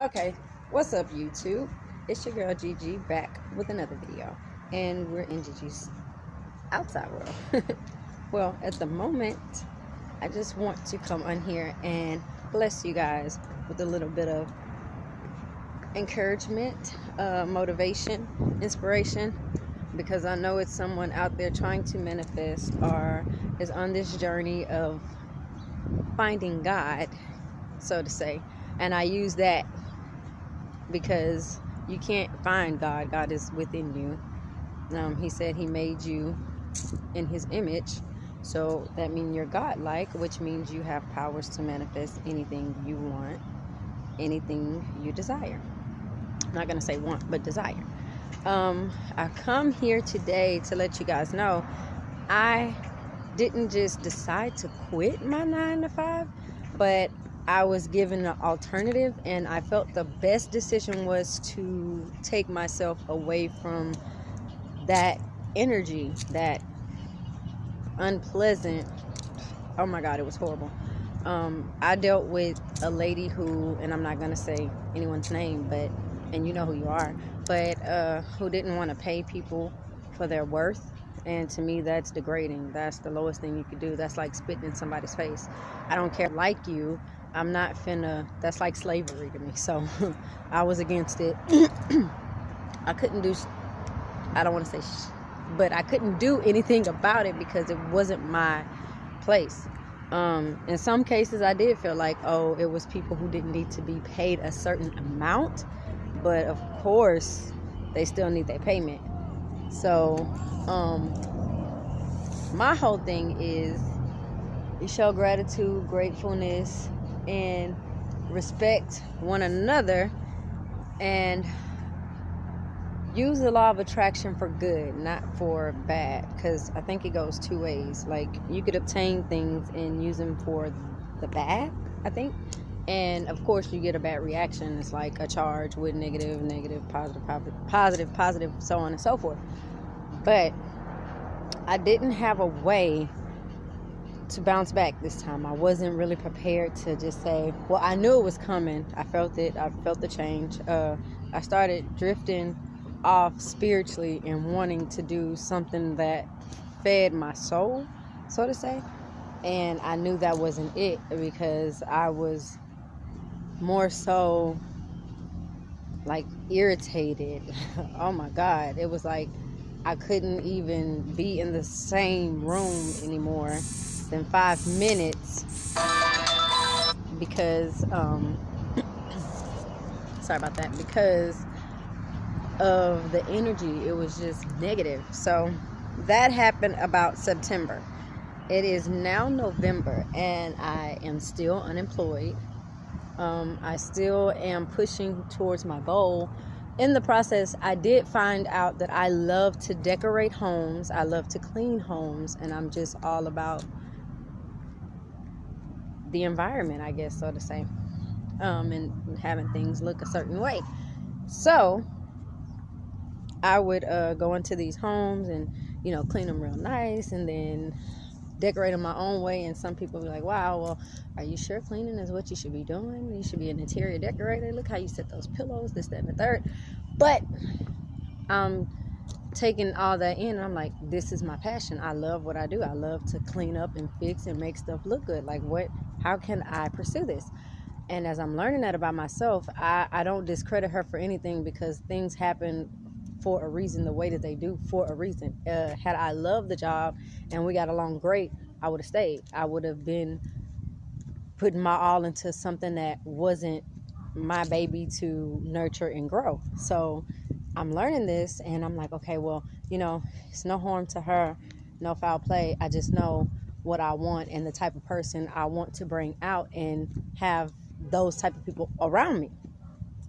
Okay, what's up YouTube? It's your girl Gigi back with another video, and we're in Gigi's outside world. Well, at the moment, I just want to come on here and bless you guys with a little bit of encouragement, motivation, inspiration, because I know it's someone out there trying to manifest or is on this journey of finding God, so to say. And I use that because you can't find God. God is within you. He said he made you in his image. So that means you're God-like, which means you have powers to manifest anything you want, anything you desire. I'm not going to say want, but desire. I come here today to let you guys know I didn't just decide to quit my 9 to 5, but I was given an alternative, and I felt the best decision was to take myself away from that energy, that unpleasant. Oh my God, it was horrible. I dealt with a lady who, and I'm not gonna say anyone's name, but and you know who you are, but who didn't want to pay people for their worth. And to me, that's degrading. That's the lowest thing you could do. That's like spitting in somebody's face. I don't care, like you. I'm not finna. That's like slavery to me. So I was against it. I couldn't do. I don't want to say, but I couldn't do anything about it because it wasn't my place. In some cases, I did feel like, oh, it was people who didn't need to be paid a certain amount, but of course, they still need their payment. So, my whole thing is you show gratitude, gratefulness, and respect one another, and use the law of attraction for good, not for bad, because I think it goes two ways. Like, you could obtain things and use them for the bad, I think, and of course you get a bad reaction. It's like a charge with negative, negative, positive, positive, positive, so on and so forth. But I didn't have a way to bounce back this time. I wasn't really prepared to just say, well, I knew it was coming. I felt it. I felt the change. I started drifting off spiritually and wanting to do something that fed my soul, so to say. And I knew that wasn't it, because I was more so like irritated. Oh my God. It was like I couldn't even be in the same room anymore than 5 minutes because, sorry about that, because of the energy. It was just negative. So that happened about September. It is now November, and I am still unemployed. I still am pushing towards my goal. In the process, I did find out that I love to decorate homes. I love to clean homes, and I'm just all about the environment, I guess, so to say, and having things look a certain way. So I would go into these homes and, clean them real nice, and then decorate them my own way. And some people be like, wow, well, are you sure cleaning is what you should be doing? You should be an interior decorator. Look how you set those pillows, this, that, and the third. But I'm taking all that in, and I'm like, this is my passion. I love what I do. I love to clean up and fix and make stuff look good. Like, how can I pursue this? And as I'm learning that about myself, I don't discredit her for anything, because things happen for a reason, the way that they do, for a reason. Had I loved the job and we got along great, I would have stayed. I would have been putting my all into something that wasn't my baby to nurture and grow. So I'm learning this, and I'm like, okay, well, it's no harm to her, no foul play. I just know what I want and the type of person I want to bring out and have those type of people around me,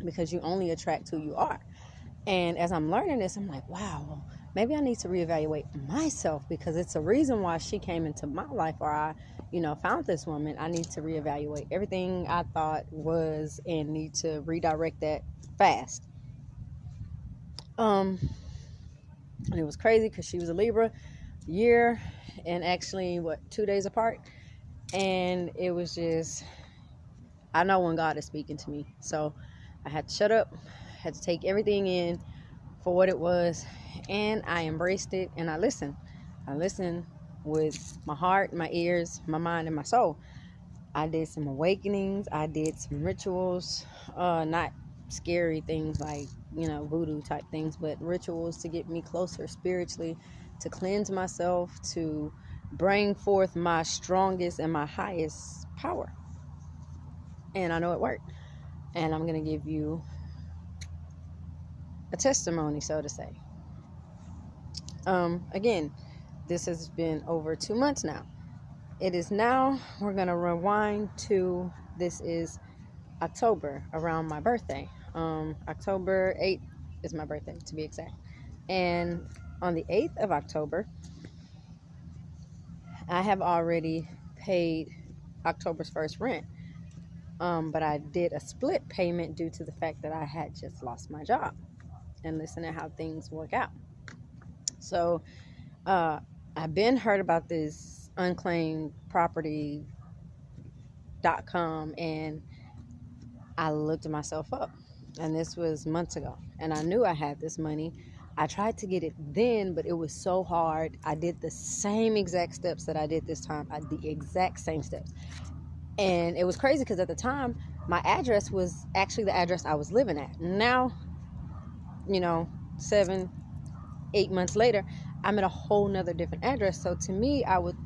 because you only attract who you are. And as I'm learning this, I'm like, wow, well, maybe I need to reevaluate myself, because it's a reason why she came into my life, or I, found this woman. I need to reevaluate everything I thought was, and need to redirect that fast. And it was crazy because she was a Libra, year, and actually 2 days apart. And it was just, I know when God is speaking to me. So I had to shut up, had to take everything in for what it was, and I embraced it, and I listened. I listened with my heart, my ears, my mind, and my soul. I did some awakenings. I did some rituals, not scary things like, voodoo type things, but rituals to get me closer spiritually, to cleanse myself, to bring forth my strongest and my highest power. And I know it worked. And I'm going to give you a testimony, so to say. Again, this has been over 2 months now. It is now, we're going to rewind to, this is October, around my birthday. October 8th is my birthday, to be exact. And on the 8th of October, I have already paid October's first rent. But I did a split payment due to the fact that I had just lost my job. And listen to how things work out. So, I've been heard about this unclaimed property.com, and I looked myself up, and this was months ago, and I knew I had this money. I tried to get it then, but it was so hard. I did the same exact steps that I did this time. The exact same steps. And it was crazy because at the time, my address was actually the address I was living at. Now, 7, 8 months later, I'm at a whole nother different address. So to me, I would,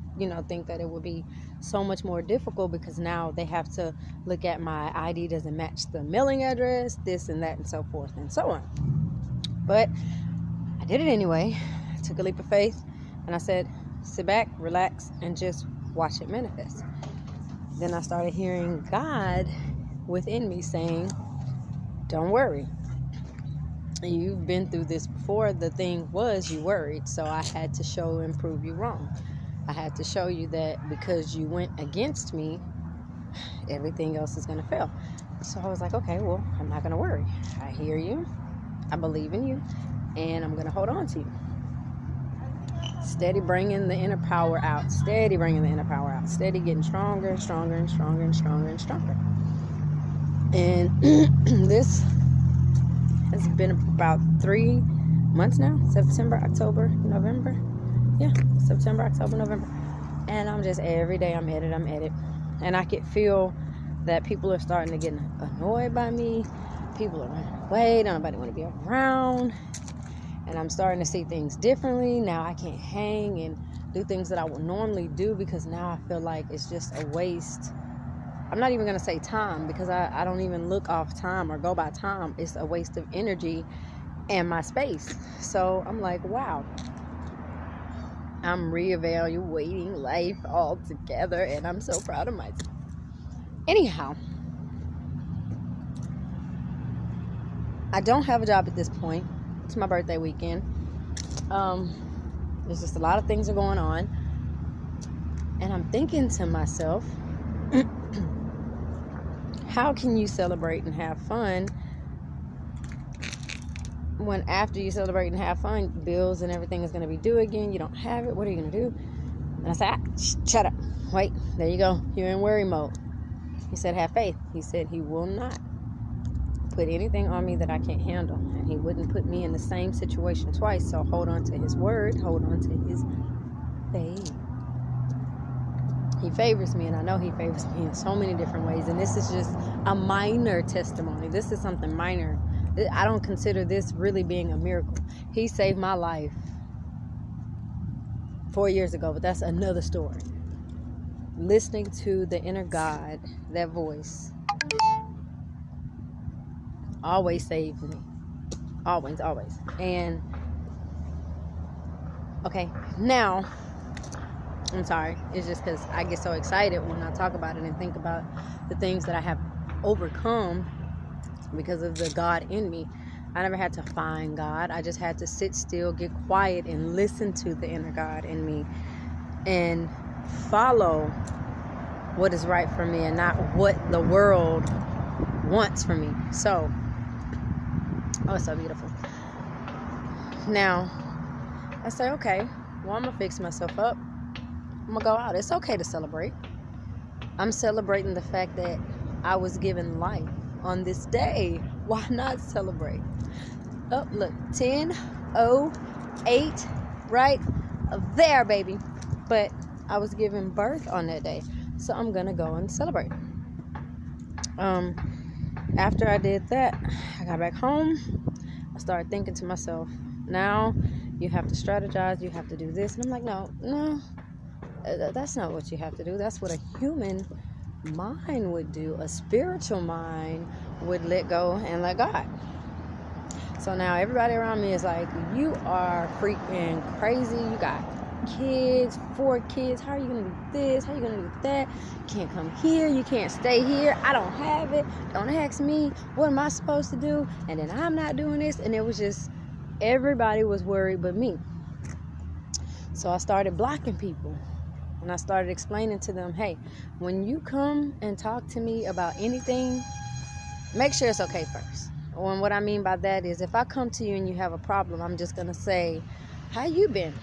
think that it would be so much more difficult because now they have to look at my ID doesn't match the mailing address, this and that and so forth and so on. But I did it anyway. I took a leap of faith and I said, sit back, relax, and just watch it manifest. Then I started hearing God within me saying, don't worry. You've been through this before. The thing was you worried. So I had to show and prove you wrong. I had to show you that because you went against me, everything else is going to fail. So I was like, okay, well, I'm not going to worry. I hear you. I believe in you. And I'm going to hold on to you. Steady bringing the inner power out. Steady bringing the inner power out. Steady getting stronger and stronger and stronger and stronger and stronger. And this has been about 3 months now. September, October, November. Yeah, September, October, November. And I'm just, every day I'm at it. And I could feel that people are starting to get annoyed by me. People are running away. Nobody want to be around. And I'm starting to see things differently. Now I can't hang and do things that I would normally do because now I feel like it's just a waste. I'm not even going to say time because I don't even look off time or go by time. It's a waste of energy and my space. So I'm like, wow. I'm reevaluating life altogether and I'm so proud of myself. Anyhow, I don't have a job at this point. It's my birthday weekend. There's just a lot of things are going on. And I'm thinking to myself, how can you celebrate and have fun when after you celebrate and have fun, bills and everything is going to be due again? You don't have it. What are you going to do? And I said, shut up. Wait, there you go. You're in worry mode. He said, have faith. He said he will not put anything on me that I can't handle. And he wouldn't put me in the same situation twice. So hold on to his word. Hold on to his faith. He favors me, and I know he favors me in so many different ways. And this is just a minor testimony. This is something minor. I don't consider this really being a miracle. He saved my life 4 years ago, but that's another story. Listening to the inner God, that voice, always saves me. Always. And, okay, now, I'm sorry. It's just because I get so excited when I talk about it and think about the things that I have overcome because of the God in me. I never had to find God. I just had to sit still, get quiet, and listen to the inner God in me and follow what is right for me and not what the world wants for me. So, oh, it's so beautiful. Now, I say, okay, well, I'm going to fix myself up. I'm going to go out. It's okay to celebrate. I'm celebrating the fact that I was given life on this day. Why not celebrate? Oh, look, 10:08 right there, baby. But I was giving birth on that day, so I'm gonna go and celebrate. After I did that, I got back home. I started thinking to myself, now you have to strategize, you have to do this. And I'm like, no, that's not what you have to do. That's what a human mind would do. A spiritual mind would let go and let God. So now everybody around me is like, you are freaking crazy. You got kids, 4 kids. How are you going to do this? How are you going to do that? You can't come here. You can't stay here. I don't have it. Don't ask me. What am I supposed to do? And then I'm not doing this. And it was just, everybody was worried but me. So I started blocking people. And I started explaining to them, hey, when you come and talk to me about anything, make sure it's okay first. And what I mean by that is, if I come to you and you have a problem, I'm just going to say, how you been?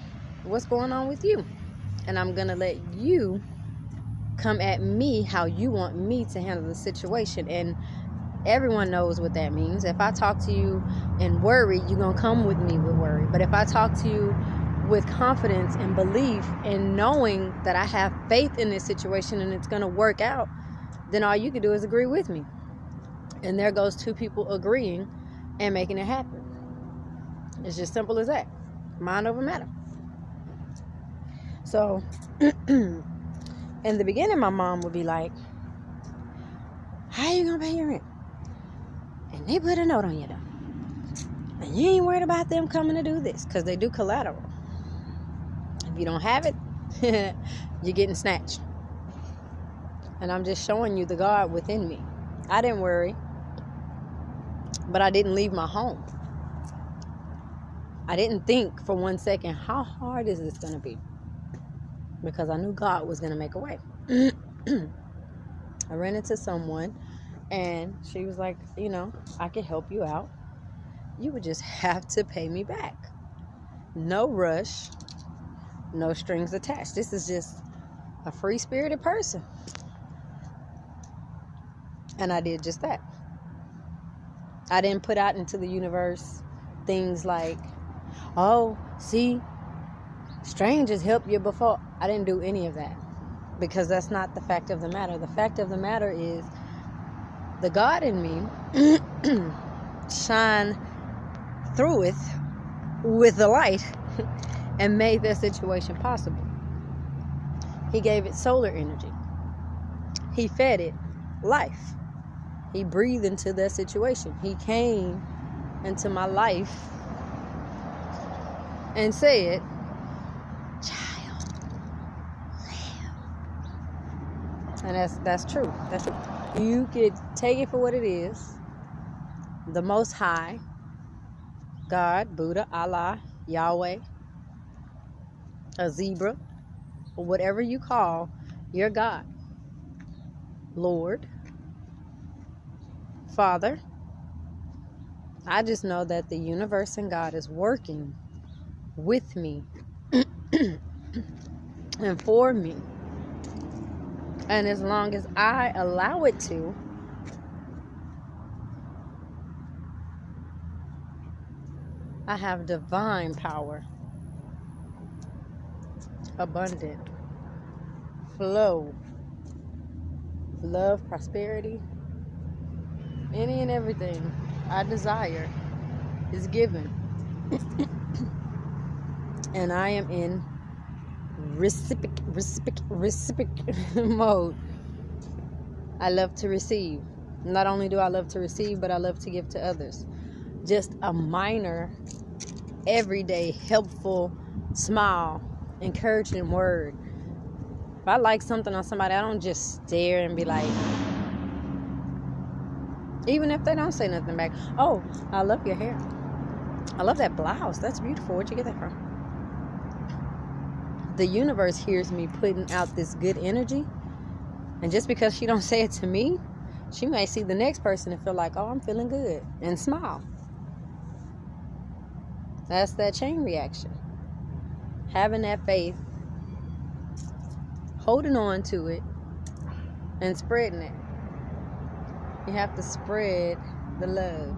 What's going on with you? And I'm going to let you come at me how you want me to handle the situation. And everyone knows what that means. If I talk to you in worry, you're going to come with me with worry. But if I talk to you with confidence and belief and knowing that I have faith in this situation and it's going to work out, then all you can do is agree with me. And there goes 2 people agreeing and making it happen. It's just simple as that. Mind over matter. So, in the beginning, my mom would be like, how you going to pay your rent? And they put a note on you, though. And you ain't worried about them coming to do this, because they do collateral. If you don't have it, you're getting snatched. And I'm just showing you the God within me. I didn't worry, but I didn't leave my home. I didn't think for 1 second, how hard is this going to be? Because I knew God was going to make a way. I ran into someone, and she was like, I can help you out. You would just have to pay me back. No rush, no strings attached. This is just a free-spirited person. And I did just that. I didn't put out into the universe things like, oh, see, strangers helped you before. I didn't do any of that, because that's not the fact of the matter. The fact of the matter is the God in me shine through it with the light and made that situation possible. He gave it solar energy. He fed it life. He breathed into that situation. He came into my life and said, child, live. And that's true. That's true. You could take it for what it is. The Most High, God, Buddha, Allah, Yahweh, a zebra, or whatever you call your God, Lord, Father. I just know that the universe and God is working with me and for me. And as long as I allow it to, I have divine power, abundant flow, love, prosperity, any and everything I desire is given. And I am in reciprocal mode. I love to receive. Not only do I love to receive, but I love to give to others. Just a minor, everyday, helpful smile, encouraging word. If I like something on somebody, I don't just stare and be like, even if they don't say nothing back, oh, I love your hair. I love that blouse. That's beautiful. Where'd you get that from? The universe hears me putting out this good energy. And just because she don't say it to me, she might see the next person and feel like, oh, I'm feeling good, and smile. That's that chain reaction. Having that faith, holding on to it, and spreading it. You have to spread the love.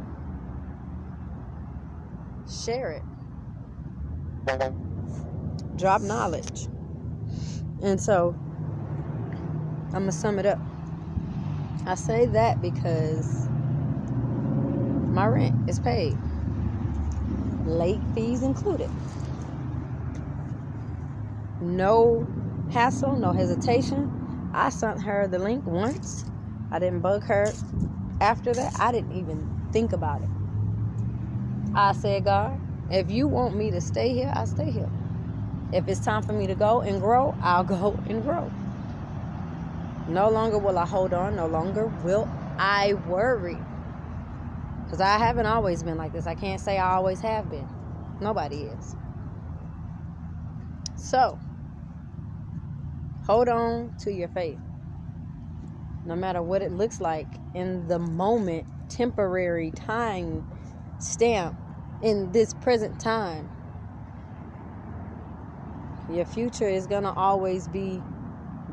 Share it. Drop knowledge. And so, I'm going to sum it up. I say that because my rent is paid. Late fees included. No hassle, no hesitation. I sent her the link once. I didn't bug her after that. I didn't even think about it. I said, God, if you want me to stay here, I'll stay here. If it's time for me to go and grow, I'll go and grow. No longer will I hold on. No longer will I worry. Because I haven't always been like this. I can't say I always have been. Nobody is. So, hold on to your faith. No matter what it looks like in the moment, temporary time stamp in this present time. Your future is going to always be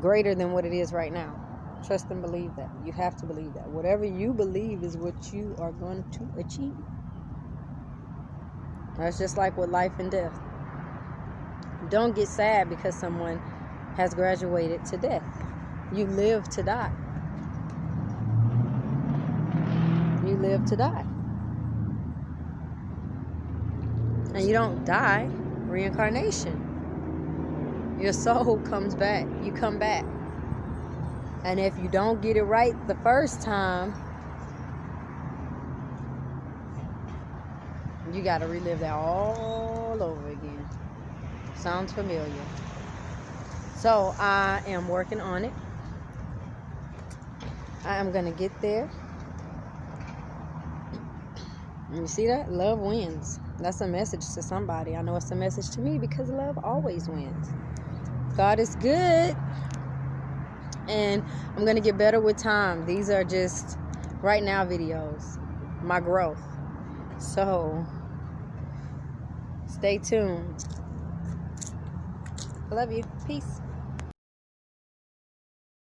greater than what it is right now. Trust and believe that. You have to believe that. Whatever you believe is what you are going to achieve. That's just like with life and death. Don't get sad because someone has graduated to death. You live to die. You live to die. And you don't die. Reincarnation. Your soul comes back. You come back. And if you don't get it right the first time, you got to relive that all over again. Sounds familiar. So I am working on it. I am going to get there. And you see that? Love wins. That's a message to somebody. I know it's a message to me because love always wins. God is good. And I'm going to get better with time. These are just right now videos. My growth. So, stay tuned. I love you. Peace.